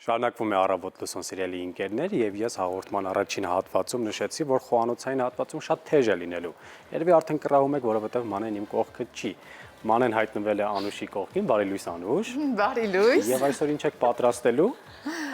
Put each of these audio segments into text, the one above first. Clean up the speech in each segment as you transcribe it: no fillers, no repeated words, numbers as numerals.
Շարունակվում է առավոտ լուսոն սիրելի ընկերներ եւ ես հաղորդման առաջին հատվածում նշեցի, որ խոհանոցային հատվածում շատ թեժ է լինելու։ Երևի արդեն կռահում եք, որովհետեւ Մանեն իմ կողքը չի։ Մանեն հայտնվել է Անուշի կողքին, բարի լույս Անուշ։ Բարի լույս։ Եվ այսօր ինչ եք պատրաստելու։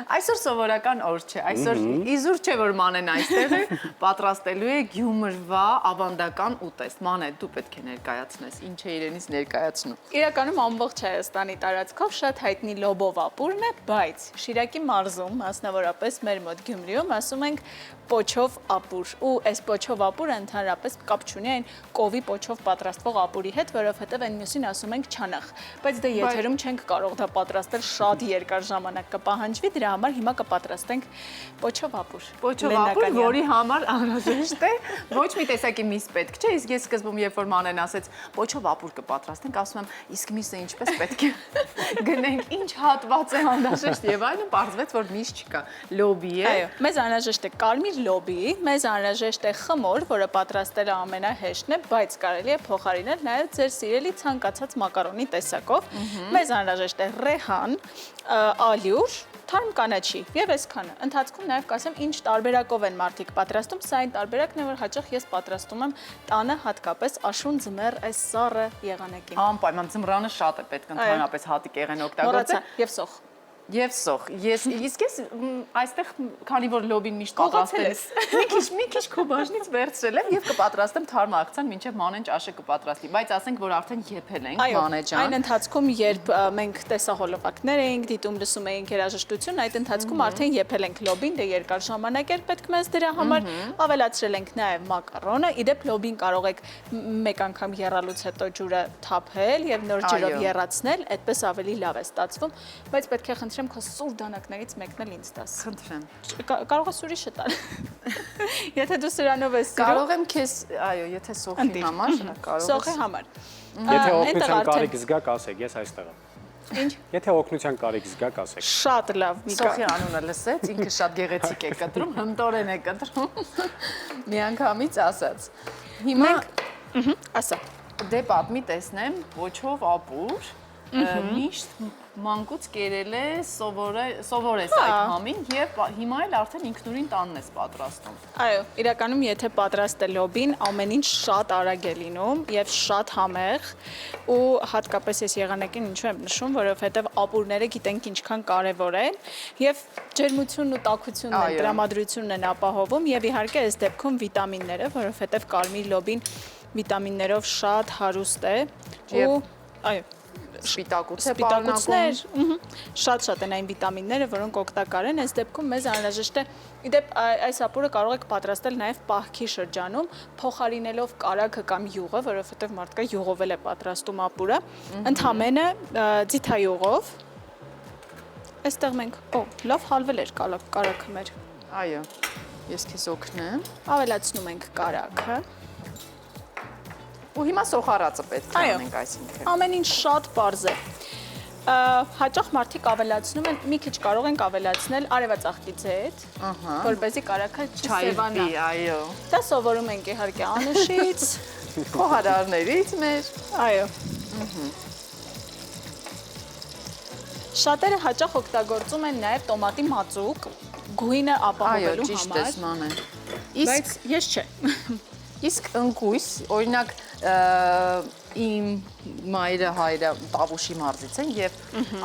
Այսօր սովորական օր չէ, այսօր իզուր չէ, որ Մանեն այստեղ է, պատրաստելու է Գյումրվա ավանդական ուտեստ։ Մանե, դու պետք է ներկայացնես, ինչ է իրենից ներկայացնում։ Իրականում ամբողջ Հայաստանի տարածքով շատ հայտնի լոբով ապուրն է, բայց Շիրակի մարզում, մասնավորապես մեր մոտ Գյումրիում, ասում ենք պոչով ապուր։ Ու այս պոչով ապուրը ընդհանրապես կապ չունի այն կովի պոչով պատրաստվող ապուրի հետ, որովհետև այն մյուսին ասում ենք չանախ։ Բայց դե եթերում չենք կարող դա պատրաստել, շատ երկար ժամանակ կպահանջվի, դրա համար հիմա կպատրաստենք պոչով ապուր։ Պոչով ապուր, որի համար անհրաժեշտ է ոչ մի տեսակի միս պետք չէ, իսկ ես սկզբում երբ որ Մանեն ասեց պոչով ապուր կպատրաստենք, ասում եմ, իսկ միսը ինչպես պետք է գնենք, ինչ հատված է անհրաժեշտ եւ այլն, պարզվեց, որ միս չկա, լոբի է։ Այո, մեզ անհրաժեշտ է կարմիր լոբի, մեզ անհրաժեշտ է խմոր, որը պատրաստելը ամենահեշտն է, բայց կարելի է փոխարինել նաև ձեր սիրելի ցանկացած մակարոնի տեսակով։ Մեզ անհրաժեշտ է ռեհան, ալյուր, թարմ կանաչի եւ այսքանը։ Ընթացքում նաև կասեմ ինչ տարբերակով են մարդիկ պատրաստում, սա այն տարբերակն է, որ հաճախ ես պատրաստում եմ տանը հատկապես աշուն ձմեռ այս սառը եղանակին։ Անպայման ձմռանը շատ է պետք ընդհանրապես հատիկ եղեն օգտագործել։ Եվ սոխ։ Եվ սոխ։ Իսկ ես այստեղ, քանի որ լոբին միշտ պատրաստել եմ, մի քիչ քո բաժնից վերցրել եմ եւ կպատրաստեմ թարմ աղցան, մինչեւ Մանեն ճաշը կպատրաստի, բայց ասենք որ արդեն եփել ենք Մանե ջան։ Այն ընթացքում, երբ մենք տեսահոլովակներ էինք դիտում, լսում էինք երաժշտություն, այդ ընթացքում արդեն եփել ենք լոբին, դե երկար ժամանակ էր պետք մեզ դրա համար, ավելացրել ենք նաեւ մակարոնը, իդեպ լոբին կարող եք մեկ անգամ եռալուց հետո ջուրը թափել եւ նոր ջրով եռացնել, այդպես ավելի լավ է ստացվում, բայց պետք է խնդրեմ քո սուր դանակներից մեկն էլ ինձ տաս։ Խնդրեմ։ Կարող ես ուրիշը տալ։ Եթե դու սրանով ես սիրում։ Կարող եմ քեզ, այո, եթե սոխի համար, կարող ես։ Սոխի համար։ Եթե օգնության կարիք զգաք, ասեք, ես այստեղ եմ։ Ինչ։ Եթե օգնության կարիք զգաք, ասեք։ Շատ լավ, Միկա։ Սոխի անունը լսեց, ինքը շատ գեղեցիկ է կտրում, հմտորեն է կտրում։ Միանգամից ասած։ Հիմա ասա։ Դե պատմի տեսնեմ, ոչով ապուր, միշտ մանկուց կերել է սովոր ես այդ համին եւ հիմա էլ արդեն ինքնուրույն տանն ես պատրաստում։ Այո, իրականում եթե պատրաստել լոբին, ամեն ինչ շատ արագ է լինում եւ շատ համեղ ու հատկապես ես եղանակին ինչու եմ նշում, որովհետեւ ապուրները գիտենք ինչքան կարեւոր են եւ ջերմությունն ու տաքությունն են, տրամադրությունն են ապահովում եւ իհարկե այս դեպքում վիտամինները, որովհետեւ կարմիր լոբին վիտամիններով շատ հարուստ է ու այո Սպիտակուցներ, շատ են այն վիտամինները, որոնք օգտակար են, այս դեպքում մեզ անհրաժեշտ է, իդեպ այս ապուրը կարող եք պատրաստել նաև պահքի շրջանում, փոխարինելով կարագը կամ յուղը, որովհետև մարդկա յուղով էլ է պատրաստում ապուրը, ընդամենը ձիթայուղով, այստեղ մենք, լավ հալվել էր կարագը մեր։ Այո, ես քեզ օգնեմ։ Ավելացնում ենք կարագը։ Ու հիմա սոխարածը պետք է անենք այսինքն։ Ամեն ինչ շատ պարզ է։ Հաճախ մարդիկ ավելացնում են, մի քիչ կարող ենք ավելացնել արևածաղկի ձեթ, որպեսզի կարագը չսևանա։ Այո։ Դա սովորում ենք իհարկե Անուշից, խոհարարներից մեր։ Այո։ Շատերը հաճախ օգտագործում են նաև տոմատի մածուկ, գույնը ապահովելու համար։ Այո, ճիշտ ես Մանեն։ Բայց ես չէ։ Իսկ ընկույս, օրինակ իմ մայրը հայրը Տավուշի մարզից են եւ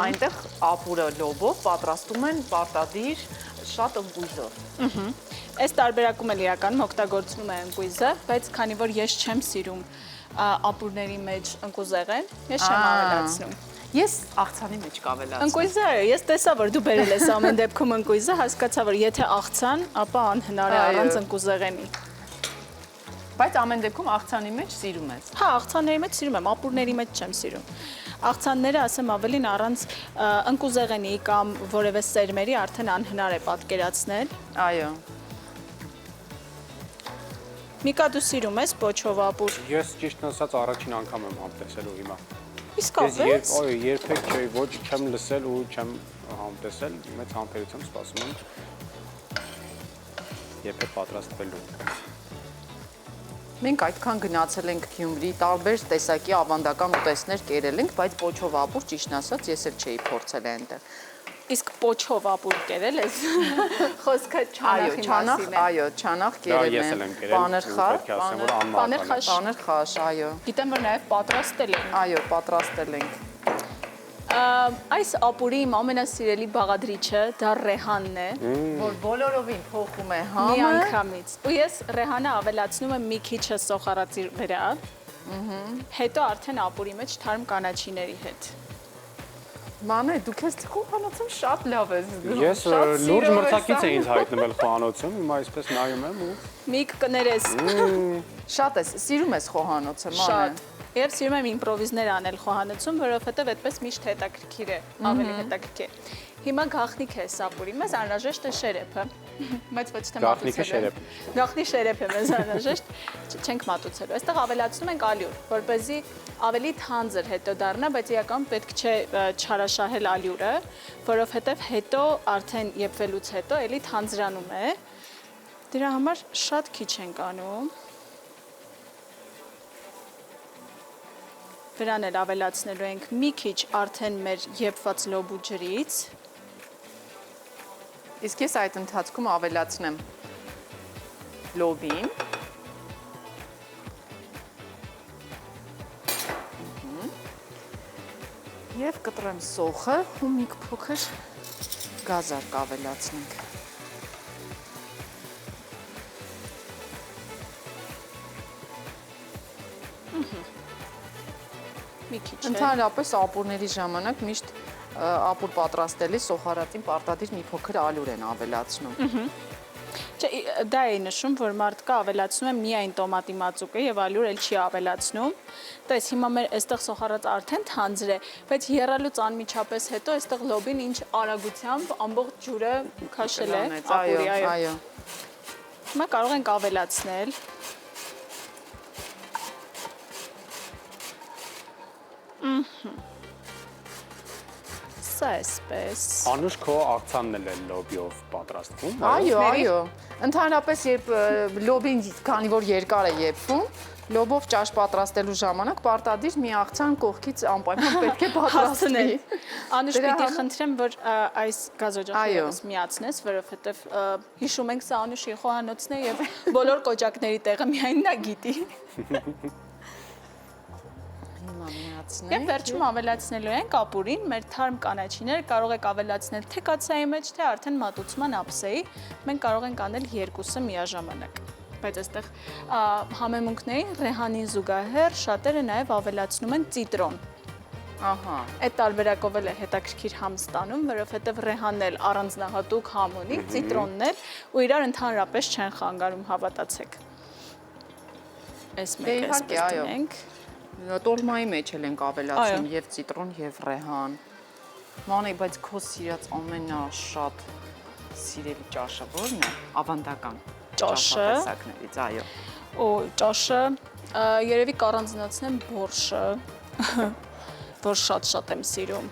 այնտեղ ապուրը լոբով պատրաստում են պարտադիր շատ ընկույզով։ Այս տարբերակում էլ իրականում օգտագործվում է ընկույզը, բայց քանի որ ես չեմ սիրում ապուրների մեջ ընկուզեղեն, ես չեմ ավելացնում։ Ես աղցանի մեջ կավելացնում։ Ընկույզը, ես տեսա, որ դու բերել ես ամեն դեպքում ընկույզը, հասկացա, որ եթե աղցան, ապա անհնար է առանց ընկուզեղենի։ Բայց ամեն դեպքում աղցանի մեջ սիրում ես։ Հա, աղցանների մեջ սիրում եմ, ապուրների մեջ չեմ սիրում։ Աղցանները, ասեմ ավելին, առանց ընկուզեղենի կամ որևէ սերմերի արդեն անհնար է պատկերացնել։ Այո։ Միկա, դու սիրում ես պոչով ապուր։ Ես ճիշտն ասած առաջին անգամ եմ համտեսելու հիմա։ Իսկապես։ Այո, երբեք չէի, ոչ չեմ լսել ու չեմ համտեսել, մեծ համբերությամբ սպասում եմ երբ է պատրաստվելու։ Մենք այդքան գնացել ենք Գյումրի, տարբեր տեսակի ավանդական ուտեստներ կերել ենք, բայց պոչով ապուր ճիշտն ասած ես էլ չէի փորձել այնտեղ։ Իսկ պոչով ապուր կերել ես։ Խոսքը չանախի մասին է։ Այո, չանախ Դա կերել ես էլ եմ կերել։ Պաներխաշ, Պետք է ասեմ, որ անմահական է։ պաներխաշ, այո։ Գիտեմ, որ նաև պատրաստել են։ Այո, պատրաստել ենք։ Այս ապուրի իմ ամենասիրելի բաղադրիչը դա ռեհանն է։ Որ բոլորովին փոխում է Մի համը։ անգամից։ Ու ես ռեհանը ավելացնում եմ մի քիչը սոխարածի վրա։ Հետո արդեն ապուրի մեջ թարմ կանաչիների հետ։ Մանե, դու քեզ խոհանոցում շատ լավ ես զգում։ Ես լուրջ մրցակից էի ինձ հայտնվել խոհանոցում, հիմա այսպես նայում եմ ու Միք կներես Շատ ես, սիրում ես խոհանոցը, մանե։ շատ։ Եվ սիրում եմ իմպրովիզներ անել խոհանոցում, որովհետև այդպես միշտ հետաքրքիր է, ավելի հետաքրքիր։ Հիմա գախնիկ է սապուրի, մեզ անհրաժեշտ է շերեփը, բայց ոչ թե Գաղտնիքը շերեփ։ Գախնի շերեփ է մեզ անհրաժեշտ, չենք մատուցելու։ Այստեղ ավելացնում ենք ալյուր, որպեսզի ավելի թանձր հետո դառնա, բայց իրական պետք չէ չարաշահել ալյուրը, որովհետև հետո արդեն եփվելուց հետո էլի թանձրանում է։ Դրա համար շատ քիչ ենք անում։ Վրան էլ ավելացնելու ենք մի քիչ արդեն մեր եփված լոբու ջրից։ Իսկ ես այդ ընթացքում ավելացնեմ լոբին։ Եվ կտրեմ սոխը ու մի փոքր գազար կավելացնենք։ Մի քիչ է։ Ընդհանրապես ապուրների ժամանակ միշտ ապուր պատրաստելի սոխարածին պարտադիր մի փոքր ալյուր են ավելացնում։ Չէ, դա է նշում, որ մարդկա ավելացնում է միայն տոմատի մածուկը եւ ալյուր էլ չի ավելացնում։ Տես հիմա մեր այստեղ սոխարած արդեն թանձր է, բայց եռալուց անմիջապես հետո այստեղ լոբին ինչ արագությամբ ամբողջ ջուրը քաշել է ապուրի, Այո։ Հիմա կարող ենք ավելացնել Սա էսպես։ Անուշ քո աղցանն էլ է լոբիով պատրաստվում։ Այո։ Ընդհանրապես երբ լոբին քանի որ երկար է եփվում, լոբով ճաշ պատրաստելու ժամանակ պարտադիր մի աղցան կողքից անպայման պետք է պատրաստվի։ Անուշ Դրա պիտի համար- խնդրեմ, որ այս գազօջախը Այո։ ևս միացնես, որովհետև հիշում ենք սա Անուշի խոհանոցն է եւ բոլոր կոճակների տեղը միայն նա գիտի։ Հիմա միացնենք։ Եվ վերջում ավելացնելու ենք ապուրին, մեր թարմ կանաչիները կարող եք ավելացնել թե կացայի մեջ, թե արդեն մատուցման ափսեի։ Մենք կարող ենք անել երկուսը միաժամանակ։ Բայց այստեղ համեմունքներին ռեհանին զուգահեռ շատերը նաև ավելացնում են ցիտրոն։ Ահա։ Այդ տարբերակով էլ է հետաքրքիր համ ստանում, որովհետև ռեհանն էլ առանձնահատուկ համ ունի, ցիտրոնն էլ ու իրար ընդհանրապես չեն խանգարում, հավատացեք։ Այս Դե մեկը իհարկե, այսպես այո։ դնենք։ Տոլմայի մեջ էլ ենք ավելացնում Այո։ եւ ցիտրոն եւ ռեհան։ Մանե, բայց քո սիրած ամենաշատ սիրելի ճաշը ո՞րն է։ Ավանդական Ճաշը։ ճաշատեսակներից, այո։ Ու ճաշը երևի կառանձնացնեմ բորշը, որ շատ եմ սիրում,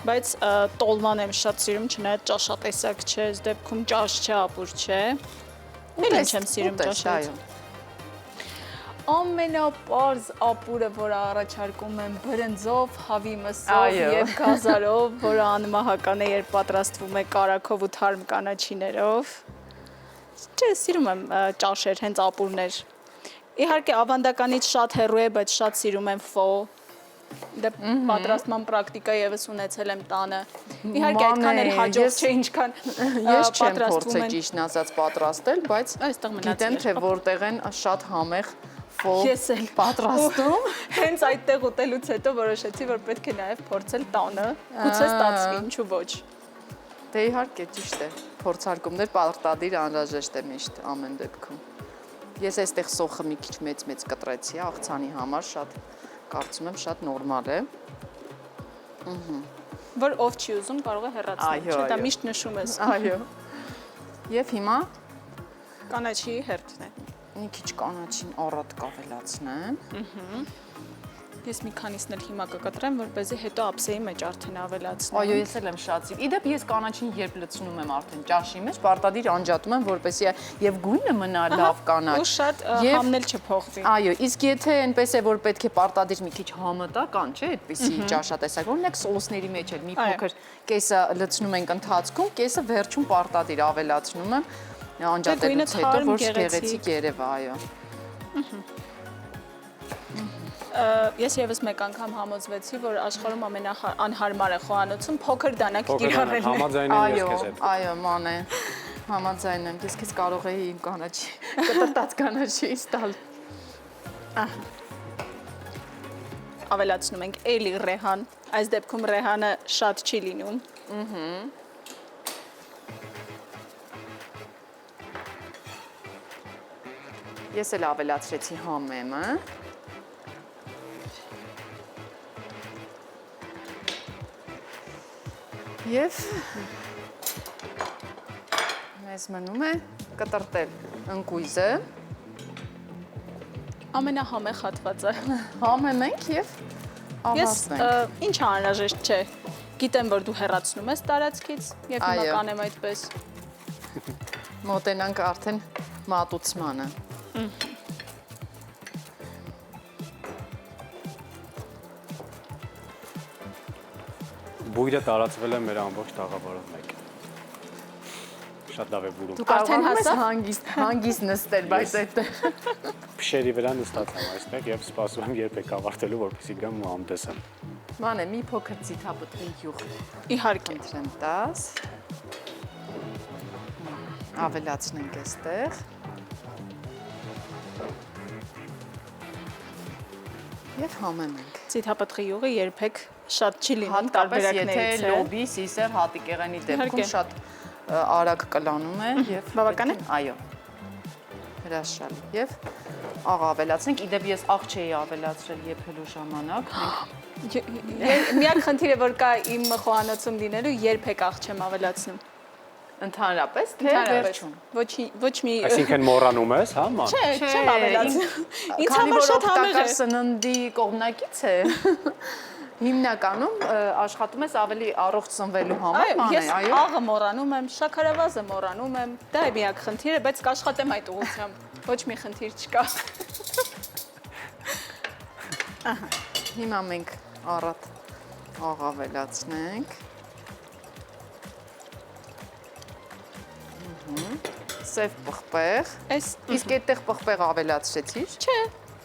բայց տոլման եմ շատ սիրում, չնայած ճաշատեսակ չէ, այս դեպքում ճաշ չէ, ապուր չէ։ Էլ ինչ եմ սիրում ճաշից։ Ամենապարզ ապուրը, որը առաջարկում եմ բրնձով, հավի մսով Այո։ եւ գազարով, որը անմահական է, երբ պատրաստվում է կարագով ու թարմ կանաչիներով։ Չէ, սիրում եմ ճաշեր, հենց ապուրներ։ Իհարկե ավանդականից շատ հեռու է, բայց շատ սիրում եմ ֆո։ Դե պատրաստման պրակտիկա եւս ունեցել եմ տանը։ Իհարկե այդքան էլ հաջող չէ, ինչքան Ես չեմ պատրաստվում փորձել են։ ճիշտն ասած պատրաստել, բայց Այստեղ մնացել գիտեմ է թե շփոթ։ որտեղ են շատ համեղ ֆո Ես էլ պատրաստում։ Հենց այդտեղ ուտելուց հետո որոշեցի, որ պետք է նաև փորձել տանը։ Գուցե ստացվի, ինչու ոչ։ Դե իհարկե ճիշտ է։ Փորձարկումներ պարտադիր անհրաժեշտ է միշտ ամեն դեպքում։ Ես այստեղ սոխը մի քիչ մեծ կտրեցի աղցանի համար, շատ կարծում եմ շատ նորմալ է։ Որ ով չի ուզում, կարող է հեռացնել, Այո, չէ՞, դա այո։ միշտ նշում ես։ Այո։ Եվ հիմա Կանաչի հերթն է։ մի քիչ կանաչին առատ կավելացնեմ։ Ես մի քանիսն էլ հիմա կկտրեմ, որպեսզի հետո ափսեի մեջ արդեն ավելացնեմ։ Այո, ես էլ եմ շատ սիրում։ Իդեպ ես կանաչին երբ լցնում եմ արդեն ճաշի մեջ, պարտադիր անջատում եմ, որպեսզի եւ գույնը մնա լավ կանաչ։ Ու շատ Եվ- համնել չփոխվի։ Այո, իսկ եթե այնպես է, որ պետք է պարտադիր մի քիչ համը տա, կան, չէ, այդպիսի ճաշատեսակ, օրինակ սոսների մեջ էլ մի Այո։ փոքր կեսը լցնում ենք ընթացքում, կեսը վերջում պարտադիր ավելացնում եմ գույնը անջատելուց հետո, թարմ, որ գեղեցիկ։ գեղեցիկ երևա, այո։ Ես եւս մեկ անգամ համոզվեցի, որ աշխարհում ամենաանհարմար է խոհանոցում փոքր դանակ Փոքր կիրառելն է։ համաձայն եմ ես քեզ հետ։ Այո, մանե։ Համաձայն եմ, ես քեզ կարող էի իմ կանաչի, կտրտած կանաչից տալ։ Ավելացնում ենք էլի ռեհան։ Այս դեպքում ռեհանը շատ չի լինում։ Ես էլ ավելացրեցի համեմը։ Եվ մեզ մնում է կտրտել ընկույզը, Ամենահամեղ հատվածը։ համեմ ենք եւ Ես ավազենք։ ինչ անհրաժեշտ չէ։ Գիտեմ, որ դու հեռացնում ես տարածքից եւ հիմա Այո։ կանեմ այդպես։ Մոտենանք արդեն մատուցմանը։ Բույրը տարածվել է մեր ամբողջ տաղավարով մեկ։ Շատ լավ է բուրում։ Դու Արդեն կարող ես հասա՞վ։ հանգիստ նստել, բայց այդտեղ Փշերի վրա նստած եմ այստեղ եւ սպասում եմ երբ եք ավարտելու, որպեսզի գամ ու համտեսեմ։ մանե մի փոքր ցիթապտղի յուղ Իհարկե։ ընտրեմ 10 ավելացնենք այստեղ եւ համեմ ենք Ցիթապտղի յուղը երբեք շատ չի լինում հատկապես եթե տարբերակներից է։ լոբի սիսեր հատիկեղենի դեպքում Իհարկե։ շատ արագ կլանում է եւ Բավական է։ այո հրաշալի եւ աղ ավելացնենք իդեպ ես աղ չէի ավելացրել եփելու ժամանակ մենք Միակ խնդիրը որ կա իմ խոհանոցում լինելու երբեք աղ չեմ ավելացնում։ ընդհանրապես թե Ընդհանրապես։ վերջում Ոչ մի Այսինքն մոռանում ես, հա, ման։ Չէ, չեմ ավելացնում։ Ինձ քանի համար որ շատ համեղ օգտակար է։ սննդի կողմնակից է հիմնականում աշխատում ես ավելի առողջ սնվելու համար, Այո, բան ես է, այո։ աղը մոռանում եմ, շաքարավազը մոռանում եմ։ Դա է միակ խնդիրը, բայց կաշխատեմ այդ ուղղությամբ։ Ոչ մի խնդիր չկա։ Հիմա մենք առատ աղ ավելացնենք։ Սև պղպեղ։ Այս Իսկ այդտեղ պղպեղ ավելացրեցի՞ր։ չէ,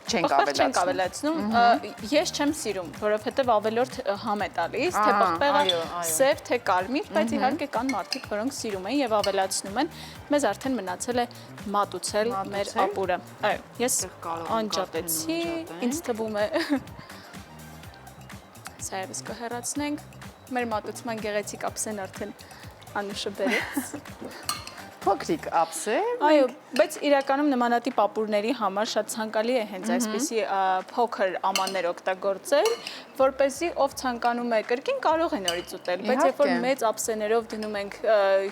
Չենք պղպեղ չենք ավելացնում։ ավելացնում։ Ես չեմ սիրում, որովհետև ավելորդ համ է տալիս, թե պղպեղը այո, այո։ սև, թե կարմիր, բայց իհարկե կան մարդիկ, որոնք սիրում են եւ ավելացնում են։ Մեզ արդեն մնացել է մատուցել մեր Մատուցել։ ապուրը։ Այո, ես Այդտեղ կարող ենք անջատեցի, արդեն ինձ թվում է Սա եւս կհեռացնենք։ Մեր մատուցման գեղեցիկ ափսեն արդեն Անուշը բերեց։ Փոքրիկ ափսե։ Այո, բայց իրականում նմանատիպ ապուրների համար շատ ցանկալի է հենց այսպիսի փոքր ամաններ օգտագործել, որպեսզի ով ցանկանում է կրկին կարող է նորից ուտել, բայց երբ որ Իհարկե։ մեծ ափսեներով դնում ենք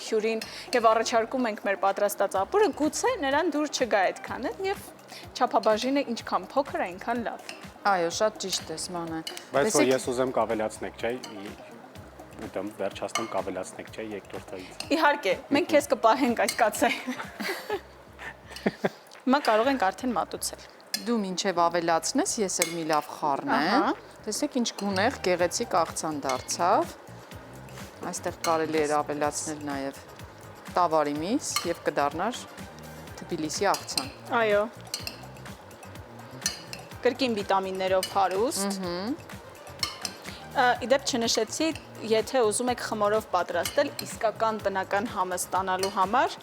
հյուրին եւ առաջարկում ենք մեր պատրաստած ապուրը, գուցե նրան դուր չգա այդքանը եւ չափաբաժինը ինչքան փոքր է, այնքան լավ։ Այո, շատ ճիշտ ես, մանե։ Բայց որ ես ուզեմ կավելացնեք, չէ՞, ուտեմ, վերջացնեմ կավելացնեք, չէ՞, երկրորդից։ Իհարկե, մենք քեզ կպահենք այս կացե։ Հիմա կարող ենք արդեն մատուցել։ Դու մինչև ավելացնես, ես էլ մի լավ խառնեմ։ Ահա։ Տեսեք ինչ գունեղ, գեղեցիկ աղցան դարձավ։ Այստեղ կարելի էր ավելացնել նաև տավարի միս եւ կդառնար Թբիլիսի աղցան։ Այո։ Կրկին վիտամիններով հարուստ։ Իդեպ չնշեցի, եթե ուզում եք խմորով պատրաստել իսկական տնական համը ստանալու համար,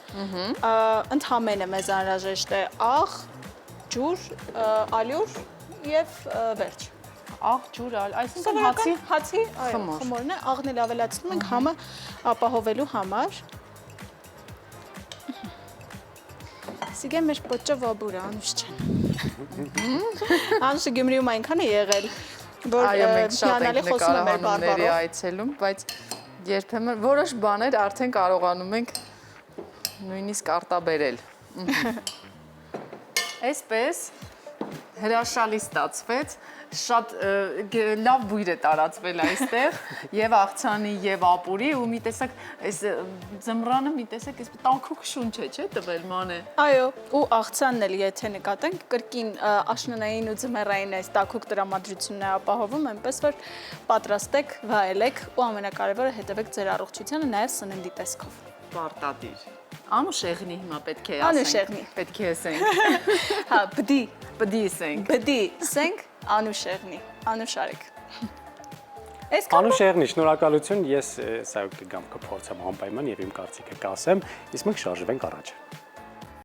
ընդհանրապես մեզ անհրաժեշտ է աղ, ջուր, ալյուր եւ վերջ։ Աղ, ջուր, այսինքն Սովորական հացի խմոր։ խմորն է, աղն էլ ավելացնում ենք համը ապահովելու համար։ Սիգե մեր պոճով ապուրը Անուշ ջան։ Անուշը Գյումրիում այնքան է եղել, որ այո, մենք շատ հիանալի ենք խոսում է մեր նկարահանումների բարբարով։ այցելում, բայց երբեմն որոշ բաներ արդեն կարողանում ենք նույնիսկ արտաբերել։ Այսպես հրաշալի ստացվեց, շատ լավ բույր է տարածվել այստեղ, եւ աղցանի, եւ ապուրի, ու մի տեսակ այս ձմռանը մի տեսակ այս տանքուկ շունչ է, չէ՞ տվել մանե։ Այո, ու աղցանն էլ եթե նկատենք, կրկին աշնանային ու ձմեռային այս տաքուկ տրամադրությունն է ապահովում, այնպես որ պատրաստեք, վայելեք ու ամենակարևորը հետևեք ձեր առողջությանը նաև սննդի տեսքով։ Պարտադիր։ Անուշեղնի հիմա պետք է ասենք։ Անուշեղնի։ Պետք է ասենք։ Հա, բդի, Բդի ասենք։ բդի, սենք, անուշեղնի, անուշարեք։ Այսքան Անուշեղնի, շնորհակալություն, ես սա կգամ կփորձեմ անպայման եւ իմ կարծիքը կասեմ, իսկ մենք շարժվենք առաջ։